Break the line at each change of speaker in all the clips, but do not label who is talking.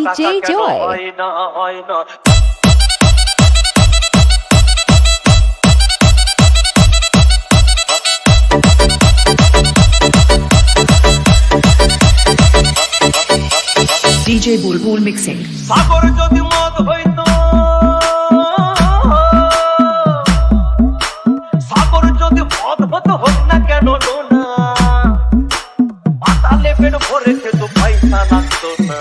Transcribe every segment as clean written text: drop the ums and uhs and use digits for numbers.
DJ Joy. DJ Bulbul mixing.
সাগর যদি মদ হইতো, সাগর যদি মদ হতো হোক না কেন না, পাতালে পেট ভরে খেত পয়সা লাগতো না।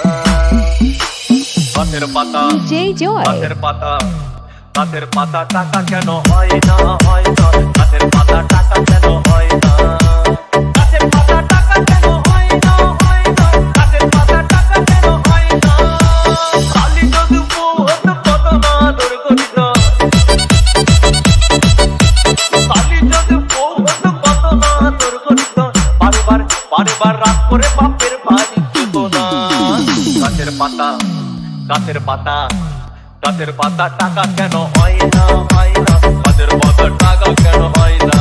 গাছের পাতা,
DJ Joy.
গাছের পাতা, গাছের পাতা টাকা কেন হয় না, হয় না। গাছের পাতা টাকা কেন হয় না, গাছের পাতা টাকা কেন হয় না, হয় না। গাছের পাতা টাকা কেন হয় না। কালি যদি বউ হতো কত না আদর করিত, কালি যদি বউ হতো কত না আদর করিত। বারবার বারবার রাত করে বাপের বাড়ি যেত না। গাছের পাতা, গাছের পাতা, গাছের পাতা টাকা কেন হয় না, হয় না। গাছের পাতা টাকা কেন হয় না,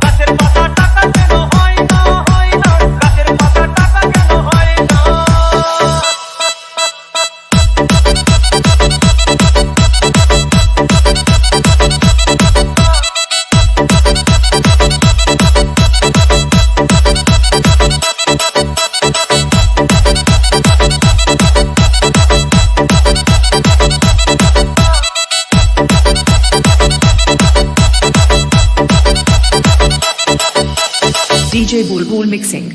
গাছের পাতা টাকা কেন হয় না, হয় না। গাছের পাতা টাকা কেন হয় না।
DJ Bulbul mixing.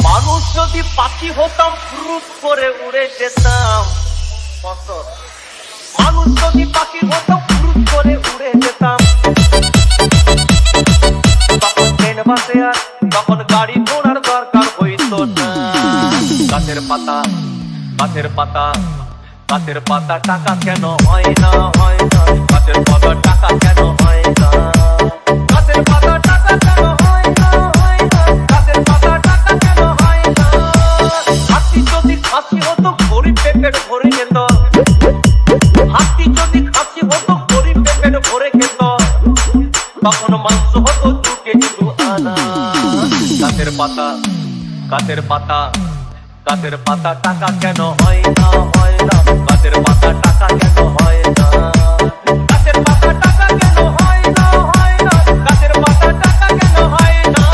মানুষ যদি পাখি হতাম ফুরুত করে উড়ে যেতাম, কত মানুষ যদি পাখি হতাম ফুরুত করে উড়ে যেতাম। তখন ট্রেন বাসে আর তখন গাড়ি ঘোড়ার দরকার হইতো না। গাছের পাতা, গাছের পাতা, গাছের পাতা টাকা কেন হয় না, হয় না। গাছের পাতা টাকা কেন হয় না, গাছের পাতা টাকা কেন হয় না, হয় না। গাছের পাতা টাকা কেন হয় না। হাতি যদি খাসি হতো গরিব পেট ভরে যেত, হাতি যদি খাসি হতো গরিব পেট ভরে খেত। তখন মাংস হতো 2 কেজি 2 আনা। গাছের পাতা, গাছের পাতা, গাছের পাতা টাকা কেন হয় না, হয় না। গাছের পাতা টাকা কেন হয় না, গাছের পাতা টাকা কেন হয় না, হয় না। গাছের পাতা টাকা কেন হয় না।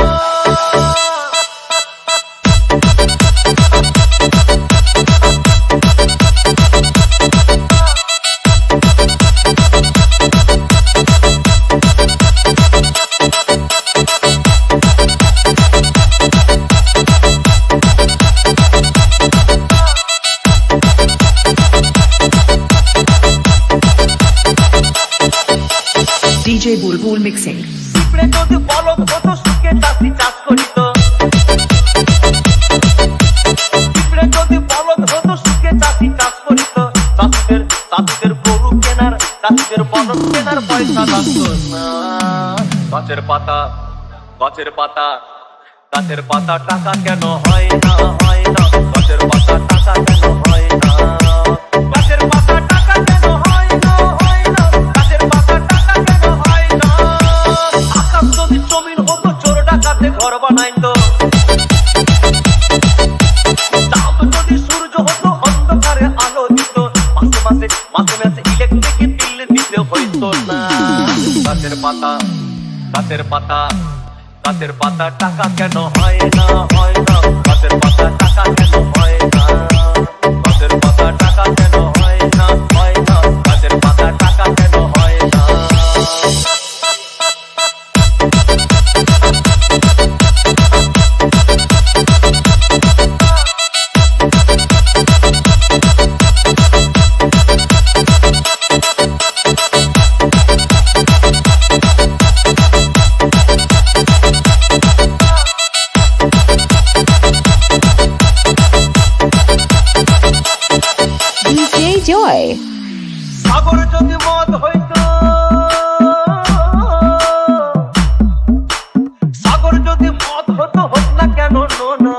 DJ Bulbul mixing.
পিঁপড়ে যদি বলদ হতো সুখে চাষি চাষ করিত, পিঁপড়ে যদি বলদ হতো সুখে চাষি চাষ করিত। চাষিদের চাষিদের গরু কেনার, চাষিদের বলদ কেনার পয়সা লাগতো না। গাছের পাতা, গাছের পাতা, গাছের পাতা টাকা কেন হয় না, হয় না। গাছের পাতা টাকা কেন হয় না, গাছের পাতা টাকা কেন হয় না, হয় না। গাছের পাতা টাকা কেন হয় না। আকাশ যদি জমিন হতো চোর ডাকাতে ঘর বানাইতো, চাঁদ যদি সূর্য হতো অন্ধকারে আলো দিত। মাসে মাসে মাসে মাসে ইলেকট্রিক বিল দিতে হইতো না। গাছের পাতা, গাছের পাতা, গাছের পাতা টাকা কেন হয় না, হয় না। গাছের পাতা টাকা কেন হয় না, গাছের পাতা টাকা কেন হয় না, হয় না। গাছের পাতা টাকা কেন হয় না।
DJ Joy.
সাগর যদি মদ হইতো, সাগর যদি মদ হতো হোক না কেন না।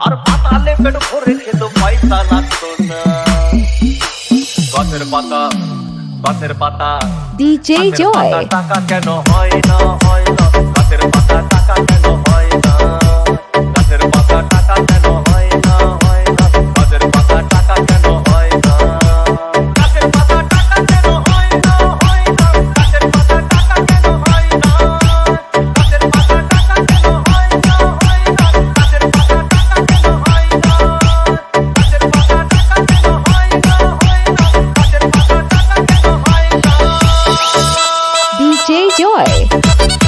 আর পাতালে পেট ভরে খেত পয়সা লাগতো না। গাছের পাতা, গাছের পাতা,
DJ
গাছের পাতা
Joy.
টাকা কেন হয় না, হয় না। গাছের পাতা টাকা কেন হয় না,
Joy.